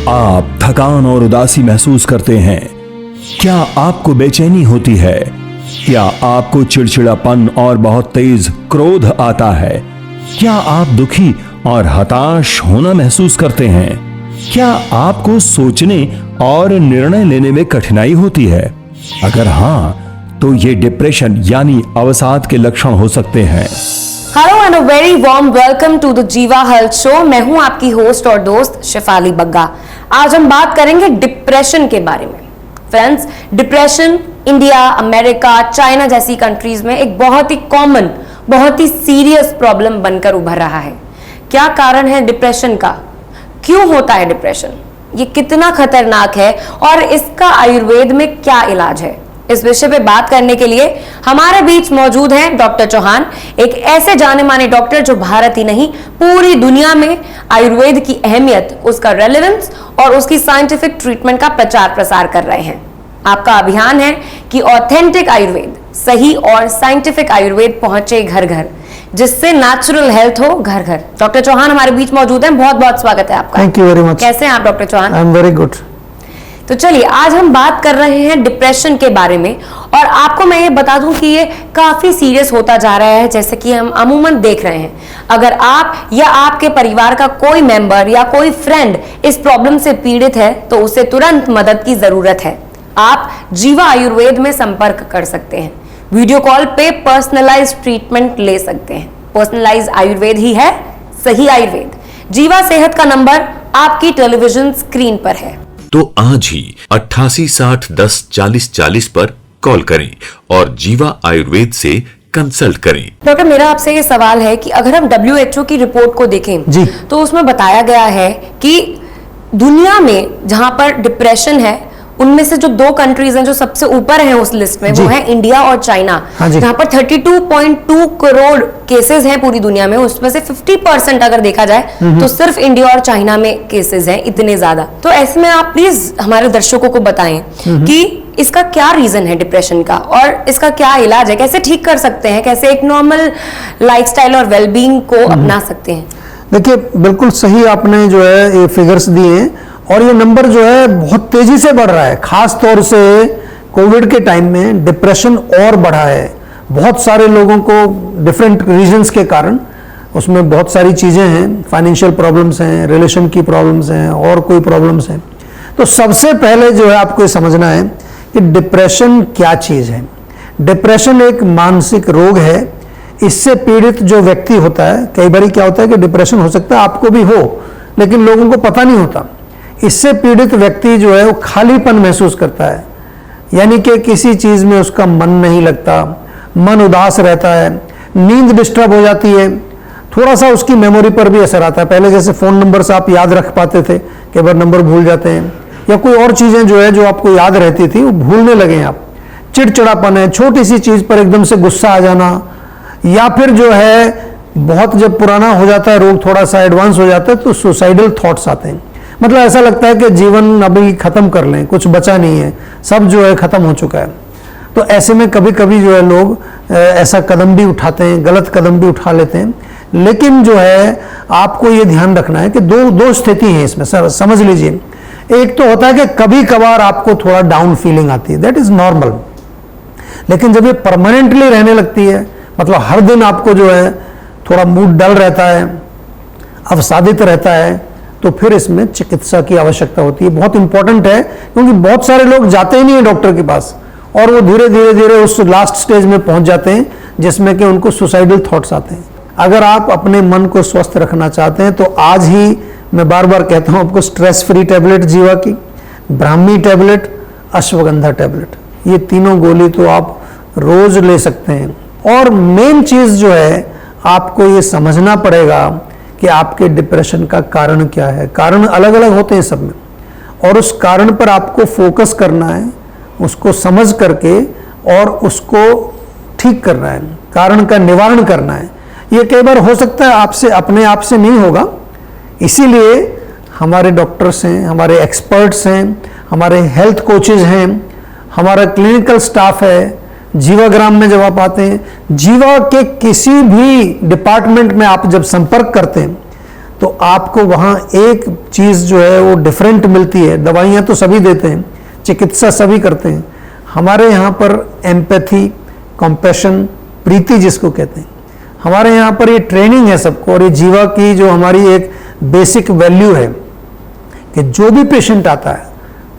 आप थकान और उदासी महसूस करते हैं? क्या आपको बेचैनी होती है? क्या आपको चिड़चिड़ापन और बहुत तेज क्रोध आता है? क्या आप दुखी और हताश होना महसूस करते हैं? क्या आपको सोचने और निर्णय लेने में कठिनाई होती है? अगर हां, तो ये डिप्रेशन यानी अवसाद के लक्षण हो सकते हैं। Hello and a very warm welcome to the Jiva health show. मैं हूं आपकी होस्ट और दोस्त शेफाली बग्गा। आज हम बात करेंगे डिप्रेशन के बारे में। Friends, depression India, America, China जैसी कंट्रीज में एक बहुत ही कॉमन, बहुत ही सीरियस प्रॉब्लम बनकर उभर रहा है। क्या कारण है डिप्रेशन का? क्यों होता है डिप्रेशन? ये कितना खतरनाक है और इसका आयुर्वेद में क्या इलाज है? इस विषय पे बात करने के लिए हमारे बीच मौजूद हैं डॉक्टर चौहान, एक ऐसे जाने माने डॉक्टर जो भारत ही नहीं पूरी दुनिया में आयुर्वेद की अहमियत, उसका रेलेवेंस और उसकी साइंटिफिक ट्रीटमेंट का प्रचार प्रसार कर रहे हैं। आपका अभियान है कि ऑथेंटिक आयुर्वेद, सही और साइंटिफिक आयुर्वेद पहुंचे घर घर, जिससे नेचुरल हेल्थ हो घर घर। डॉक्टर चौहान हमारे बीच मौजूद हैं, बहुत बहुत स्वागत है आपका। Thank you very much. कैसे हैं आप doctor Chauhan? I am very good. तो चलिए, आज हम बात कर रहे हैं डिप्रेशन के बारे में। और आपको मैं ये बता दूं कि ये काफी सीरियस होता जा रहा है, जैसे कि हम अमूमन देख रहे हैं। अगर आप या आपके परिवार का कोई मेंबर या कोई फ्रेंड इस प्रॉब्लम से पीड़ित है तो उसे तुरंत मदद की जरूरत है। आप जीवा आयुर्वेद में संपर्क कर सकते हैं। वीडियो कॉल पे पर्सनलाइज्ड ट्रीटमेंट ले सकते हैं। पर्सनलाइज्ड आयुर्वेद ही है सही आयुर्वेद। जीवा सेहत का नंबर आपकी टेलीविजन स्क्रीन पर है। तो आज ही 8860104040 पर कॉल करें और जीवा आयुर्वेद से कंसल्ट करें। डॉक्टर, मेरा आपसे ये सवाल है कि अगर हम WHO की रिपोर्ट को देखें जी, तो उसमें बताया गया है कि दुनिया में जहां पर डिप्रेशन है, उनमें से जो 2 कंट्रीज हैं जो सबसे ऊपर हैं उस लिस्ट में, वो है इंडिया और चाइना। हाँ जी। जहां पर 32.2 करोड़ केसेस हैं पूरी दुनिया में, उसमें से 50% अगर देखा जाए तो सिर्फ इंडिया और चाइना में केसेस हैं, इतने ज्यादा। तो ऐसे में आप प्लीज हमारे दर्शकों को बताएं कि इसका क्या रीजन है डिप्रेशन का और इसका क्या इलाज है, कैसे ठीक कर सकते हैं, कैसे एक नॉर्मल लाइफस्टाइल और वेलबींग को अपना सकते हैं। देखिए, बिल्कुल सही आपने जो है ये फिगर्स दिए हैं और ये नंबर जो है बहुत तेजी से बढ़ रहा है। खास तौर से कोविड के टाइम में डिप्रेशन और बढ़ा है। बहुत सारे लोगों को डिफरेंट रीजंस के कारण, उसमें बहुत सारी चीज़ें हैं, फाइनेंशियल प्रॉब्लम्स हैं, रिलेशन की प्रॉब्लम्स हैं और कोई प्रॉब्लम्स हैं। तो सबसे पहले जो है आपको ये समझना है कि डिप्रेशन क्या चीज़ है। डिप्रेशन एक मानसिक रोग है। इससे पीड़ित जो व्यक्ति होता है, कई बार क्या होता है कि डिप्रेशन हो सकता है आपको भी हो, लेकिन लोगों को पता नहीं होता। इससे पीड़ित व्यक्ति जो है वो खालीपन महसूस करता है, यानी कि किसी चीज़ में उसका मन नहीं लगता, मन उदास रहता है, नींद डिस्टर्ब हो जाती है, थोड़ा सा उसकी मेमोरी पर भी असर आता है। पहले जैसे फ़ोन नंबर से आप याद रख पाते थे, कई बार नंबर भूल जाते हैं, या कोई और चीज़ें जो है जो आपको याद रहती थी वो भूलने लगे हैं आप। चिड़चिड़ापन है, छोटी सी चीज़ पर एकदम से गुस्सा आ जाना, या फिर जो है बहुत जब पुराना हो जाता है रोग, थोड़ा सा एडवांस हो जाता है तो सुसाइडल थॉट्स आते हैं। मतलब ऐसा लगता है कि जीवन अभी खत्म कर लें, कुछ बचा नहीं है, सब जो है खत्म हो चुका है। तो ऐसे में कभी कभी जो है लोग ऐसा कदम भी उठाते हैं, गलत कदम भी उठा लेते हैं। लेकिन जो है आपको ये ध्यान रखना है कि दो स्थिति है इसमें, सर समझ लीजिए। एक तो होता है कि कभी कभार आपको थोड़ा डाउन फीलिंग आती है, दैट इज नॉर्मल। लेकिन जब ये परमानेंटली रहने लगती है, मतलब हर दिन आपको जो है थोड़ा मूड डल रहता है, अवसादित रहता है, तो फिर इसमें चिकित्सा की आवश्यकता होती है। बहुत इंपॉर्टेंट है, क्योंकि बहुत सारे लोग जाते ही नहीं है डॉक्टर के पास और वो धीरे धीरे उस लास्ट स्टेज में पहुंच जाते हैं जिसमें कि उनको सुसाइडल थॉट्स आते हैं। अगर आप अपने मन को स्वस्थ रखना चाहते हैं तो आज ही मैं बार बार कहता हूं आपको स्ट्रेस फ्री टैबलेट जीवा की, ब्राह्मी टैबलेट, अश्वगंधा टैबलेट, ये तीनों गोली तो आप रोज ले सकते हैं। और मेन चीज जो है आपको ये समझना पड़ेगा कि आपके डिप्रेशन का कारण क्या है। कारण अलग अलग होते हैं सब में, और उस कारण पर आपको फोकस करना है, उसको समझ करके और उसको ठीक करना है, कारण का निवारण करना है। ये कई बार हो सकता है आपसे अपने आप से नहीं होगा, इसीलिए हमारे डॉक्टर्स हैं, हमारे एक्सपर्ट्स हैं, हमारे हेल्थ कोचेज हैं, हमारा क्लिनिकल स्टाफ है। जीवाग्राम में जब आप आते हैं, जीवा के किसी भी डिपार्टमेंट में आप जब संपर्क करते हैं तो आपको वहाँ एक चीज़ जो है वो डिफरेंट मिलती है। दवाइयाँ तो सभी देते हैं, चिकित्सा सभी करते हैं, हमारे यहाँ पर एम्पैथी, कंपैशन, प्रीति जिसको कहते हैं, हमारे यहाँ पर ये ट्रेनिंग है सबको। और ये जीवा की जो हमारी एक बेसिक वैल्यू है कि जो भी पेशेंट आता है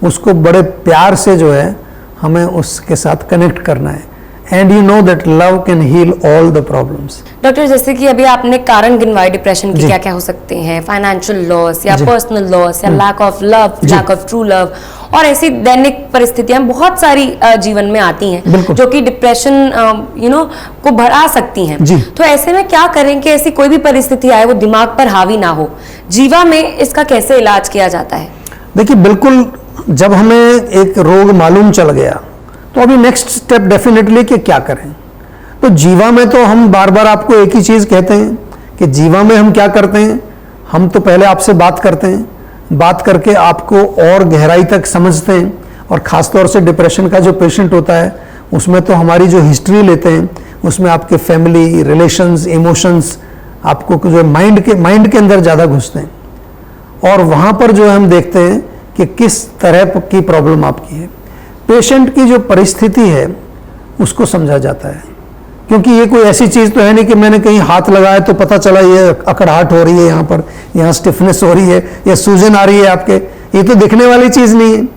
उसको बड़े प्यार से जो है हमें उसके साथ कनेक्ट करना है। And you know that love can heal all the problems. Doctor, जैसे कि अभी आपने कारण गिनवाए डिप्रेशन के, जी। क्या क्या हो सकते हैं, फाइनेंशियल लॉस या जी। पर्सनल लॉस या लैक ऑफ लव, जी। लैक ऑफ ट्रू लव, और ऐसी दैनिक परिस्थितियां बहुत सारी जीवन में आती हैं बिल्कुल। जो कि डिप्रेशन को बढ़ा सकती हैं। जी। तो ऐसे में क्या करें कि ऐसी कोई भी परिस्थिति आए वो दिमाग पर हावी ना हो? जीवा में इसका कैसे इलाज किया जाता है? देखिए, बिल्कुल जब हमें एक रोग मालूम चल गया तो अभी नेक्स्ट स्टेप डेफिनेटली कि क्या करें। तो जीवा में तो हम बार बार आपको एक ही चीज़ कहते हैं कि जीवा में हम क्या करते हैं, हम तो पहले आपसे बात करते हैं, बात करके आपको और गहराई तक समझते हैं। और ख़ास तौर से डिप्रेशन का जो पेशेंट होता है उसमें तो हमारी जो हिस्ट्री लेते हैं उसमें आपके फैमिली, रिलेशंस, इमोशंस आपको जो माइंड के अंदर ज़्यादा घुसते हैं। और वहाँ पर जो हम देखते हैं कि किस तरह की प्रॉब्लम आपकी है। पेशेंट की जो परिस्थिति है उसको समझा जाता है, क्योंकि ये कोई ऐसी चीज़ तो है नहीं कि मैंने कहीं हाथ लगाया तो पता चला ये अकड़ाहट हो रही है, यहाँ पर यहाँ स्टिफनेस हो रही है या सूजन आ रही है आपके। ये तो दिखने वाली चीज़ नहीं है।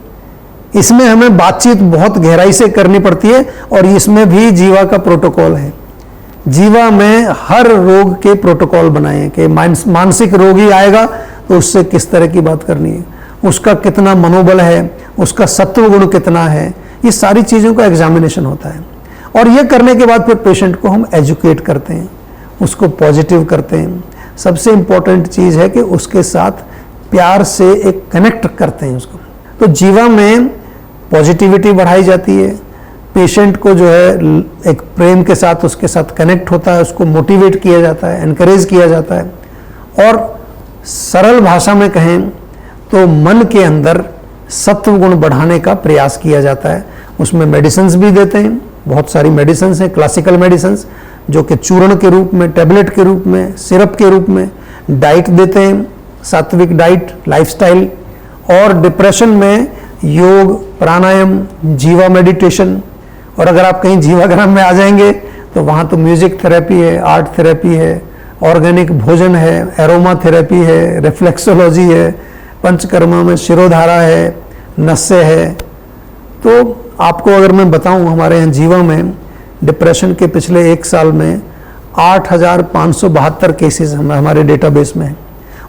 इसमें हमें बातचीत बहुत गहराई से करनी पड़ती है और इसमें भी जीवा का प्रोटोकॉल है। जीवा में हर रोग के प्रोटोकॉल बनाए हैं कि मानसिक रोगी आएगा तो उससे किस तरह की बात करनी है, उसका कितना मनोबल है, उसका सत्व गुण कितना है, ये सारी चीज़ों का एग्जामिनेशन होता है। और ये करने के बाद फिर पेशेंट को हम एजुकेट करते हैं, उसको पॉजिटिव करते हैं। सबसे इम्पोर्टेंट चीज़ है कि उसके साथ प्यार से एक कनेक्ट करते हैं उसको। तो जीवा में पॉजिटिविटी बढ़ाई जाती है, पेशेंट को जो है एक प्रेम के साथ उसके साथ कनेक्ट होता है, उसको मोटिवेट किया जाता है, एनकरेज किया जाता है। और सरल भाषा में कहें तो मन के अंदर सत्व गुण बढ़ाने का प्रयास किया जाता है। उसमें मेडिसिन्स भी देते हैं, बहुत सारी मेडिसिन्स हैं, क्लासिकल मेडिसिन्स जो कि चूर्ण के रूप में, टेबलेट के रूप में, सिरप के रूप में, डाइट देते हैं, सात्विक डाइट, लाइफस्टाइल। और डिप्रेशन में योग, प्राणायाम, जीवा मेडिटेशन। और अगर आप कहीं जीवाग्राम में आ जाएंगे तो वहाँ तो म्यूजिक थेरेपी है, आर्ट थेरेपी है, ऑर्गेनिक भोजन है, एरोमा थेरेपी है, रिफ्लेक्सोलॉजी है, पंचकर्मा में शिरोधारा है, नस्से है। तो आपको अगर मैं बताऊं, हमारे यहाँ जीवा में डिप्रेशन के पिछले 1 साल में 8,572 केसेस हमारे डेटाबेस में हैं।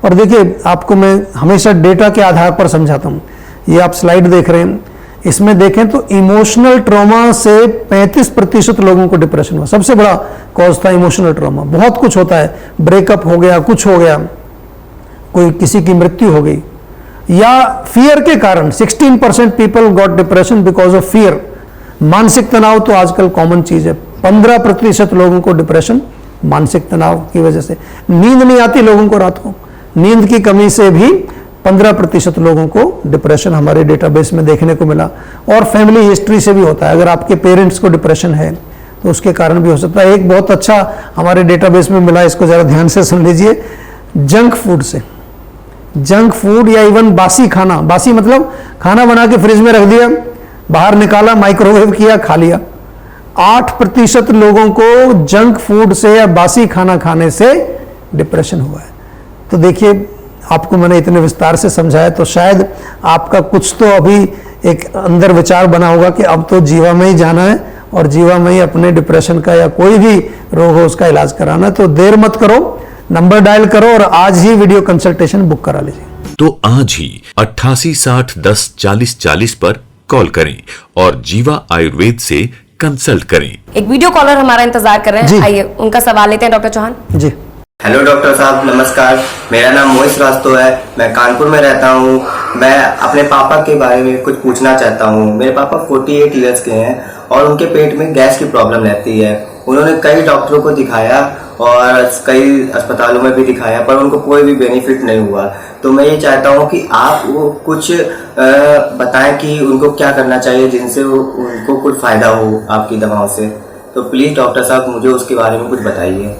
और देखिए, आपको मैं हमेशा डेटा के आधार पर समझाता हूँ। ये आप स्लाइड देख रहे हैं, इसमें देखें तो इमोशनल ट्रॉमा से 35% लोगों को डिप्रेशन हुआ। सबसे बड़ा कॉज था इमोशनल ट्रॉमा। बहुत कुछ होता है, ब्रेकअप हो गया, कुछ हो गया, कोई किसी की मृत्यु हो गई, या फियर के कारण 16% people got depression because of fear. मानसिक तनाव तो आजकल कॉमन चीज है। 15% लोगों को डिप्रेशन मानसिक तनाव की वजह से। नींद नहीं आती लोगों को रात को, नींद की कमी से भी 15% लोगों को डिप्रेशन हमारे डेटाबेस में देखने को मिला। और फैमिली हिस्ट्री से भी होता है, अगर आपके पेरेंट्स को डिप्रेशन है तो उसके कारण भी हो सकता है। एक बहुत अच्छा हमारे डेटाबेस में मिला, इसको जरा ध्यान से सुन लीजिए। जंक फूड से, जंक फूड या इवन बासी खाना, बासी मतलब खाना बना के फ्रिज में रख दिया, बाहर निकाला, माइक्रोवेव किया, खा लिया। 8% लोगों को जंक फूड से या बासी खाना खाने से डिप्रेशन हुआ है। तो देखिए, आपको मैंने इतने विस्तार से समझाया तो शायद आपका कुछ तो अभी एक अंदर विचार बना होगा कि अब तो जीवा में ही जाना है और जीवा में ही अपने डिप्रेशन का या कोई भी रोग हो उसका इलाज कराना है। तो देर मत करो, नंबर डायल करो और आज ही वीडियो कंसल्टेशन बुक करा लीजिए। तो आज ही 88 60 10 40 40 पर कॉल करें और जीवा आयुर्वेद से कंसल्ट करें। एक वीडियो कॉलर हमारा इंतजार कर रहे जी। हैं, आइए उनका सवाल लेते हैं। डॉक्टर चौहान जी, हेलो डॉक्टर साहब, नमस्कार। मेरा नाम मोहित श्रीवास्तव है, मैं कानपुर में रहता हूँ। मैं अपने पापा के बारे में कुछ पूछना चाहता हूँ। मेरे पापा 48 ईयर्स के हैं और उनके पेट में गैस की प्रॉब्लम रहती है। उन्होंने कई डॉक्टरों को दिखाया और कई अस्पतालों में भी दिखाया, पर उनको कोई भी बेनिफिट नहीं हुआ। तो मैं ये चाहता हूँ कि आप वो कुछ बताएं कि उनको क्या करना चाहिए जिनसे उनको कुछ फायदा हो आपकी दवाओं से। तो प्लीज डॉक्टर साहब मुझे उसके बारे में कुछ बताइए।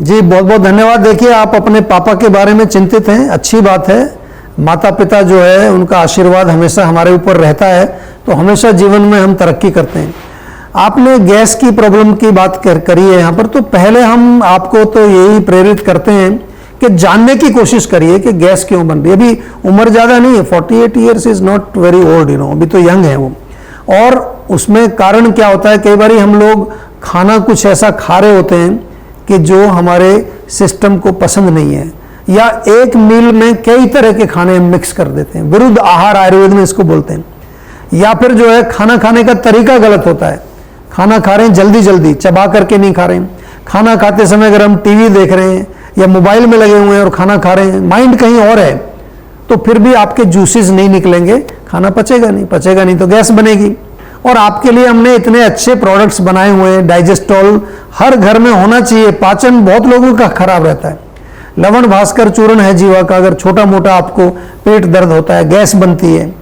जी बहुत बहुत धन्यवाद। देखिए आप अपने पापा के बारे में चिंतित हैं, अच्छी बात है। माता पिता जो है उनका आशीर्वाद हमेशा हमारे ऊपर रहता है, तो हमेशा जीवन में हम तरक्की करते हैं। आपने गैस की प्रॉब्लम की बात करी है यहाँ पर, तो पहले हम आपको तो यही प्रेरित करते हैं कि जानने की कोशिश करिए कि गैस क्यों बन रही है। अभी उम्र ज़्यादा नहीं है, 48 years is not very old, अभी तो यंग है वो। और उसमें कारण क्या होता है, कई बार हम लोग खाना कुछ ऐसा खा रहे होते हैं कि जो हमारे सिस्टम को पसंद नहीं है, या एक मील में कई तरह के खाने मिक्स कर देते हैं, विरुद्ध आहार आयुर्वेद में इसको बोलते हैं। या फिर जो है खाना खाने का तरीका गलत होता है, खाना खा रहे हैं जल्दी जल्दी, चबा करके नहीं खा रहे हैं। खाना खाते समय अगर हम टीवी देख रहे हैं या मोबाइल में लगे हुए हैं और खाना खा रहे हैं, माइंड कहीं और है, तो फिर भी आपके जूसेस नहीं निकलेंगे, खाना पचेगा नहीं तो गैस बनेगी। और आपके लिए हमने इतने अच्छे प्रोडक्ट्स बनाए हुए हैं। डाइजेस्टॉल हर घर में होना चाहिए। पाचन बहुत लोगों का खराब रहता है। लवण भास्कर चूर्ण है जीवा का, अगर छोटा मोटा आपको पेट दर्द होता है, गैस बनती है।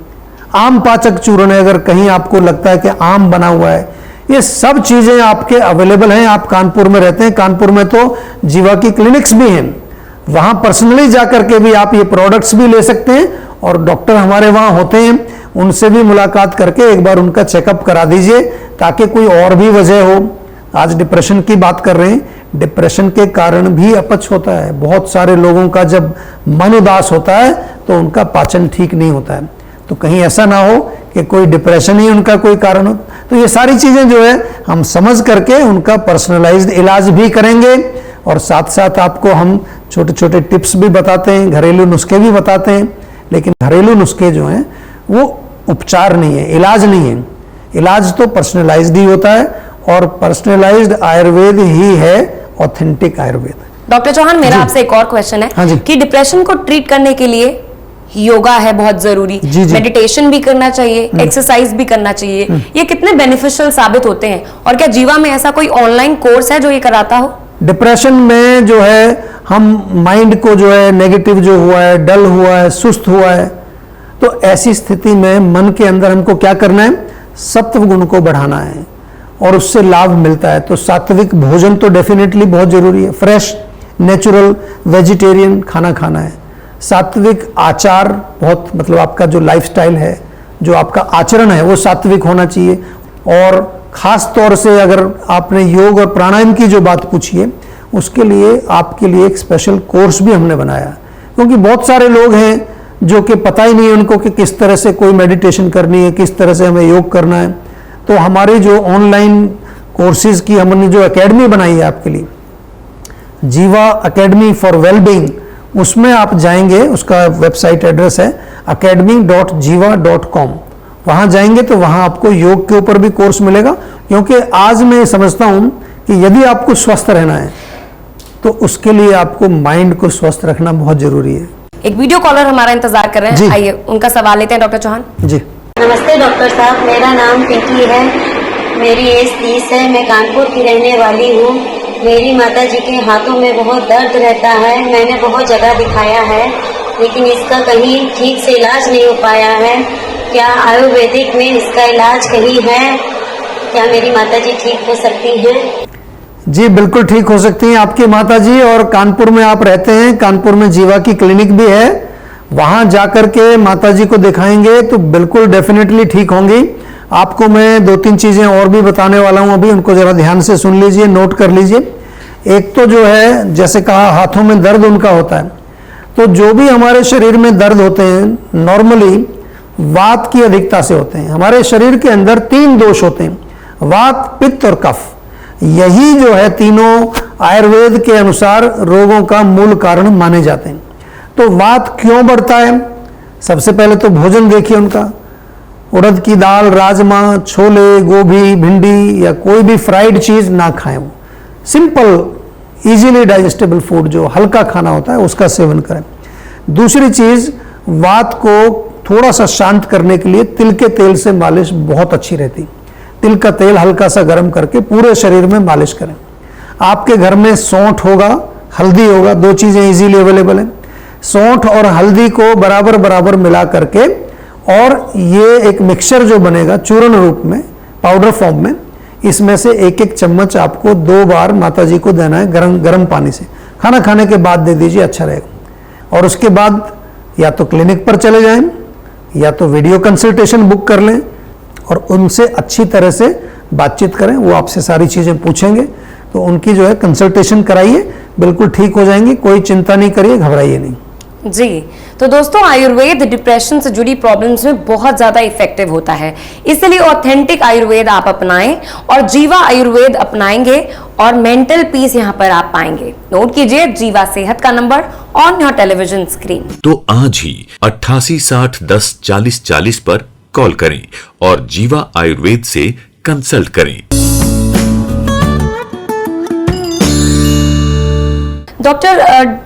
आम पाचक चूर्ण है, अगर कहीं आपको लगता है कि आम बना हुआ है, ये सब चीजें आपके अवेलेबल हैं। आप कानपुर में रहते हैं, कानपुर में तो जीवा की क्लिनिक्स भी हैं, वहां पर्सनली जाकर के भी आप ये प्रोडक्ट्स भी ले सकते हैं। और डॉक्टर हमारे वहां होते हैं, उनसे भी मुलाकात करके एक बार उनका चेकअप करा दीजिए, ताकि कोई और भी वजह हो। आज डिप्रेशन की बात कर रहे हैं, डिप्रेशन के कारण भी अपच होता है। बहुत सारे लोगों का जब मन उदास होता है तो उनका पाचन ठीक नहीं होता है। तो कहीं ऐसा ना हो कि कोई डिप्रेशन ही उनका कोई कारण हो। तो ये सारी चीजें जो है हम समझ करके उनका पर्सनलाइज्ड इलाज भी करेंगे, और साथ साथ आपको हम छोटे छोटे टिप्स भी बताते हैं, घरेलू नुस्खे भी बताते हैं। लेकिन घरेलू नुस्खे जो हैं वो उपचार नहीं है, इलाज नहीं है। इलाज तो पर्सनलाइज्ड ही होता है, और पर्सनलाइज्ड आयुर्वेद ही है ऑथेंटिक आयुर्वेद। डॉक्टर चौहान, मेरा आपसे एक और क्वेश्चन हाँ है जी। कि डिप्रेशन को ट्रीट करने के लिए योगा है बहुत जरूरी, जी। मेडिटेशन भी करना चाहिए, एक्सरसाइज भी करना चाहिए, ये कितने बेनिफिशियल साबित होते हैं? और क्या जीवा में ऐसा कोई ऑनलाइन कोर्स है जो ये कराता हो? डिप्रेशन में जो है हम माइंड को जो है नेगेटिव जो हुआ है, डल हुआ है, सुस्त हुआ है, तो ऐसी स्थिति में मन के अंदर हमको क्या करना है, सत्व गुण को बढ़ाना है, और उससे लाभ मिलता है। तो सात्विक भोजन तो डेफिनेटली बहुत जरूरी है। फ्रेश नेचुरल वेजिटेरियन खाना खाना है। सात्विक आचार बहुत, मतलब आपका जो लाइफस्टाइल है, जो आपका आचरण है, वो सात्विक होना चाहिए। और खास तौर से अगर आपने योग और प्राणायाम की जो बात पूछी है, उसके लिए आपके लिए एक स्पेशल कोर्स भी हमने बनाया, क्योंकि बहुत सारे लोग हैं जो कि पता ही नहीं है उनको कि किस तरह से कोई मेडिटेशन करनी है, किस तरह से हमें योग करना है। तो हमारे जो ऑनलाइन कोर्सेज की हमने जो एकेडमी बनाई है आपके लिए, जीवा अकेडमी फॉर वेलबींग, उसमें आप जाएंगे, उसका वेबसाइट एड्रेस है academy.jiva.com। वहां जाएंगे तो वहां आपको योग के ऊपर भी कोर्स मिलेगा, क्योंकि आज मैं समझता हूं कि यदि आपको स्वस्थ रहना है तो उसके लिए आपको माइंड को स्वस्थ रखना बहुत जरूरी है। एक वीडियो कॉलर हमारा इंतजार कर रहे हैं, आइए उनका सवाल लेते हैं। डॉक्टर चौहान जी नमस्ते डॉक्टर साहब, मेरा नाम पिंकी है, मेरी एज 30 है, मैं कानपुर की रहने वाली हूँ। मेरी माता जी के हाथों में बहुत दर्द रहता है, मैंने बहुत जगह दिखाया है, लेकिन इसका कहीं ठीक से इलाज नहीं हो पाया है। क्या आयुर्वेदिक में इसका इलाज कहीं है? क्या मेरी माता जी ठीक हो सकती हैं? जी बिल्कुल ठीक हो सकती हैं आपकी माता जी। और कानपुर में आप रहते हैं, कानपुर में जीवा की क्लिनिक भी है, वहां जाकर के माता जी को दिखाएंगे तो बिल्कुल डेफिनेटली ठीक होंगी। आपको मैं 2-3 चीजें और भी बताने वाला हूं, अभी उनको जरा ध्यान से सुन लीजिए, नोट कर लीजिए। एक तो जो है, जैसे कहा हाथों में दर्द उनका होता है, तो जो भी हमारे शरीर में दर्द होते हैं नॉर्मली वात की अधिकता से होते हैं। हमारे शरीर के अंदर 3 दोष होते हैं, वात, पित्त और कफ। यही जो है तीनों आयुर्वेद के अनुसार रोगों का मूल कारण माने जाते हैं। तो वात क्यों बढ़ता है? सबसे पहले तो भोजन देखिए उनका, उड़द की दाल, राजमा, छोले, गोभी, भिंडी या कोई भी फ्राइड चीज ना खाएं। वो सिंपल इजीली डाइजेस्टेबल फूड, जो हल्का खाना होता है, उसका सेवन करें। दूसरी चीज, वात को थोड़ा सा शांत करने के लिए तिल के तेल से मालिश बहुत अच्छी रहती। तिल का तेल हल्का सा गर्म करके पूरे शरीर में मालिश करें। आपके घर में सौंठ होगा, हल्दी होगा, 2 चीजें इजीली अवेलेबल हैं। सौंठ और हल्दी को बराबर बराबर मिला करके, और ये एक मिक्सचर जो बनेगा चूर्ण रूप में, पाउडर फॉर्म में, इसमें से एक एक चम्मच आपको 2 बार माता जी को देना है, गरम गरम पानी से। खाना खाने के बाद दे दीजिए, अच्छा रहेगा। और उसके बाद या तो क्लिनिक पर चले जाएं या तो वीडियो कंसल्टेशन बुक कर लें और उनसे अच्छी तरह से बातचीत करें। वो आपसे सारी चीज़ें पूछेंगे, तो उनकी जो है कंसल्टेशन कराइए, बिल्कुल ठीक हो जाएंगी। कोई चिंता नहीं करिए, घबराइए नहीं। जी, तो दोस्तों आयुर्वेद डिप्रेशन से जुड़ी प्रॉब्लम्स में बहुत ज़्यादा इफेक्टिव होता है, इसलिए ऑथेंटिक आयुर्वेद आप अपनाएं और जीवा आयुर्वेद अपनाएंगे और मेंटल पीस यहाँ पर आप पाएंगे। नोट कीजिए जीवा सेहत का number on your television screen. तो आज ही 88 60 10 40 40 पर कॉल करें और जीवा आयुर्वेद से कंसल्ट करें। डॉक्टर,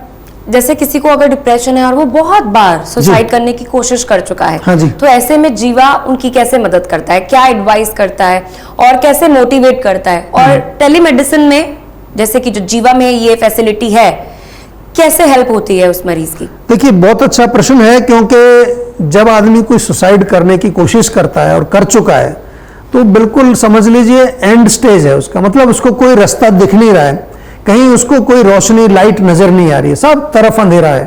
जैसे किसी को अगर डिप्रेशन है और वो बहुत बार सुसाइड करने की कोशिश कर चुका है, हाँ जी। तो ऐसे में जीवा उनकी कैसे मदद करता है, क्या एडवाइस करता है और कैसे मोटिवेट करता है? और टेलीमेडिसिन में जैसे कि जो जीवा में ये फैसिलिटी है, कैसे हेल्प होती है उस मरीज की? देखिए, बहुत अच्छा प्रश्न है, क्योंकि जब आदमी कोई सुसाइड करने की कोशिश करता है और कर चुका है, तो बिल्कुल समझ लीजिए एंड स्टेज है उसका, मतलब उसको कोई रास्ता दिख नहीं रहा है, कहीं उसको कोई रोशनी लाइट नजर नहीं आ रही है, सब तरफ अंधेरा है।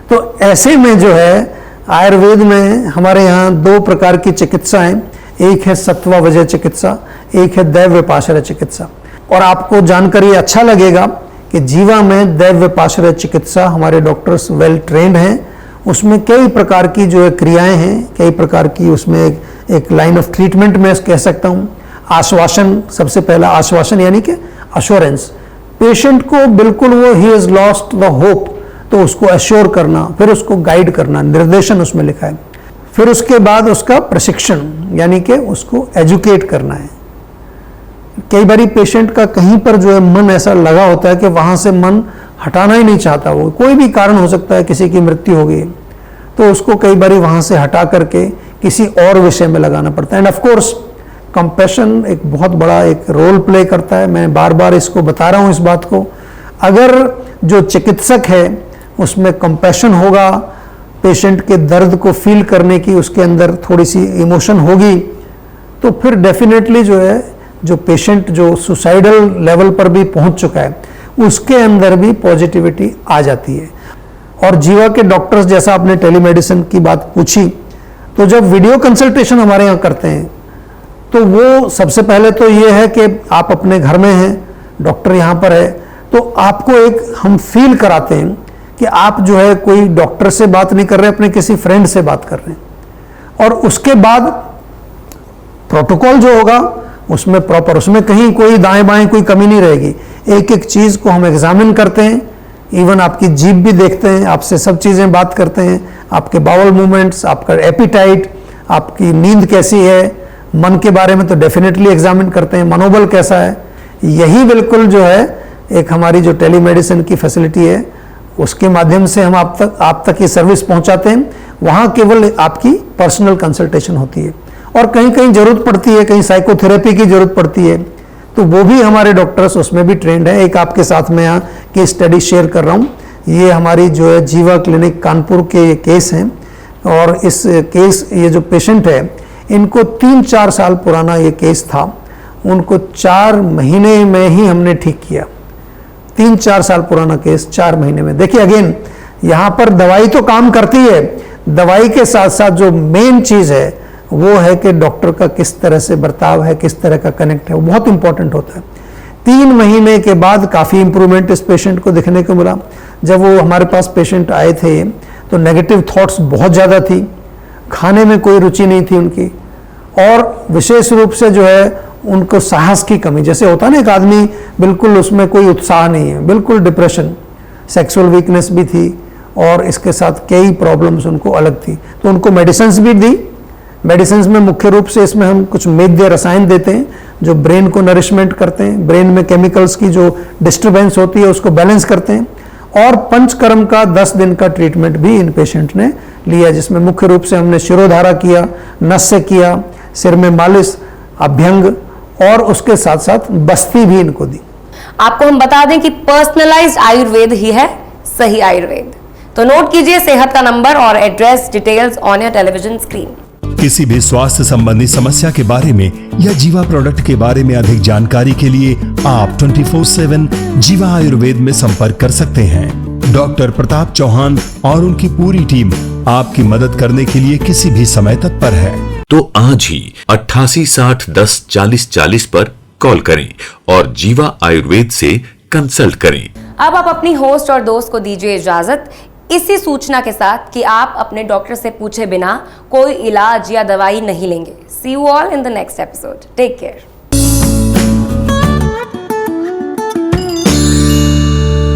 तो ऐसे में जो है आयुर्वेद में हमारे यहाँ 2 प्रकार की चिकित्सा है, एक है सत्ववजय चिकित्सा, एक है दैव विपाश्रय चिकित्सा। और आपको जानकर ये अच्छा लगेगा कि जीवा में दैव विपाश्रय चिकित्सा हमारे डॉक्टर्स वेल ट्रेंड हैं, उसमें कई प्रकार की जो है क्रियाएं हैं, कई प्रकार की उसमें एक लाइन ऑफ ट्रीटमेंट में कह सकता हूँ। आश्वासन, सबसे पहला आश्वासन यानी कि अश्योरेंस, पेशेंट को बिल्कुल वो he has lost the hope, तो उसको एश्योर करना, फिर उसको गाइड करना, निर्देशन उसमें लिखा है। फिर उसके बाद उसका प्रशिक्षण यानी कि उसको एजुकेट करना है। कई बारी पेशेंट का कहीं पर जो है मन ऐसा लगा होता है कि वहां से मन हटाना ही नहीं चाहता, वो कोई भी कारण हो सकता है, किसी की मृत्यु हो गई, तो उसको कई बारी वहां से हटा करके किसी और विषय में लगाना पड़ता है। एंड ऑफ कोर्स कंपैशन एक बहुत बड़ा एक रोल प्ले करता है। मैं बार बार इसको बता रहा हूँ इस बात को, अगर जो चिकित्सक है उसमें कंपैशन होगा, पेशेंट के दर्द को फील करने की उसके अंदर थोड़ी सी इमोशन होगी, तो फिर डेफिनेटली जो है जो पेशेंट जो सुसाइडल लेवल पर भी पहुंच चुका है उसके अंदर भी पॉजिटिविटी आ जाती है। और जीवा के डॉक्टर्स, जैसा आपने टेलीमेडिसिन की बात पूछी, तो जब वीडियो कंसल्टेशन हमारे यहाँ करते हैं तो वो सबसे पहले तो ये है कि आप अपने घर में हैं, डॉक्टर यहाँ पर है, तो आपको एक हम फील कराते हैं कि आप जो है कोई डॉक्टर से बात नहीं कर रहे, अपने किसी फ्रेंड से बात कर रहे हैं। और उसके बाद प्रोटोकॉल जो होगा उसमें प्रॉपर, उसमें कहीं कोई दाएं बाएं कोई कमी नहीं रहेगी। एक एक चीज़ को हम एग्जामिन करते हैं, इवन आपकी जीभ भी देखते हैं, आपसे सब चीज़ें बात करते हैं, आपके बाउल मूवमेंट्स, आपका एपिटाइट, आपकी नींद कैसी है, मन के बारे में तो डेफिनेटली एग्जामिन करते हैं, मनोबल कैसा है। यही बिल्कुल जो है एक हमारी जो टेलीमेडिसिन की फैसिलिटी है उसके माध्यम से हम आप तक ये सर्विस पहुंचाते हैं। वहाँ केवल आपकी पर्सनल कंसल्टेशन होती है, और कहीं कहीं जरूरत पड़ती है, कहीं साइकोथेरेपी की जरूरत पड़ती है, तो वो भी हमारे डॉक्टर्स उसमें भी ट्रेंड है। एक आपके साथ में यहाँ केस स्टडी शेयर कर रहा हूँ, ये हमारी जो है जीवा क्लिनिक कानपुर के ये केस हैं, और इस केस ये जो पेशेंट है इनको 3-4 साल पुराना ये केस था, उनको 4 महीने में ही हमने ठीक किया। 3-4 साल पुराना केस 4 महीने में। देखिए अगेन यहाँ पर दवाई तो काम करती है, दवाई के साथ साथ जो मेन चीज़ है वो है कि डॉक्टर का किस तरह से बर्ताव है, किस तरह का कनेक्ट है, वो बहुत इंपॉर्टेंट होता है। 3 महीने के बाद काफ़ी इंप्रूवमेंट इस पेशेंट को देखने को मिला। जब वो हमारे पास पेशेंट आए थे तो नेगेटिव थॉट्स बहुत ज़्यादा थी, खाने में कोई रुचि नहीं थी उनकी, और विशेष रूप से जो है उनको साहस की कमी, जैसे होता है ना एक आदमी बिल्कुल उसमें कोई उत्साह नहीं है, बिल्कुल डिप्रेशन, सेक्सुअल वीकनेस भी थी, और इसके साथ कई प्रॉब्लम्स उनको अलग थी। तो उनको मेडिसिन्स भी दी। मेडिसिन्स में मुख्य रूप से इसमें हम कुछ मेद्य रसायन देते हैं जो ब्रेन को नरिशमेंट करते हैं, ब्रेन में केमिकल्स की जो डिस्टर्बेंस होती है उसको बैलेंस करते हैं, और पंचकर्म का 10 दिन का ट्रीटमेंट भी इन पेशेंट ने लिया, जिसमें मुख्य रूप से हमने शिरोधारा किया, नस्य किया, सिर में मालिश, अभ्यंग, और उसके साथ साथ बस्ती भी इनको दी। आपको हम बता दें कि पर्सनलाइज्ड आयुर्वेद ही है सही आयुर्वेद। तो नोट कीजिए सेहत का नंबर और address details on your television screen. किसी भी स्वास्थ्य संबंधी समस्या के बारे में या जीवा प्रोडक्ट के बारे में अधिक जानकारी के लिए आप 24/7 जीवा आयुर्वेद में संपर्क कर सकते हैं। डॉक्टर प्रताप चौहान और उनकी पूरी टीम आपकी मदद करने के लिए किसी भी समय तत्पर है। तो आज ही 88 60 10 40 40 पर कॉल करें और जीवा आयुर्वेद से कंसल्ट करें। अब आप अपनी होस्ट और दोस्त को दीजिए इजाजत इसी सूचना के साथ कि आप अपने डॉक्टर से पूछे बिना कोई इलाज या दवाई नहीं लेंगे। See you all in the next episode. Take care.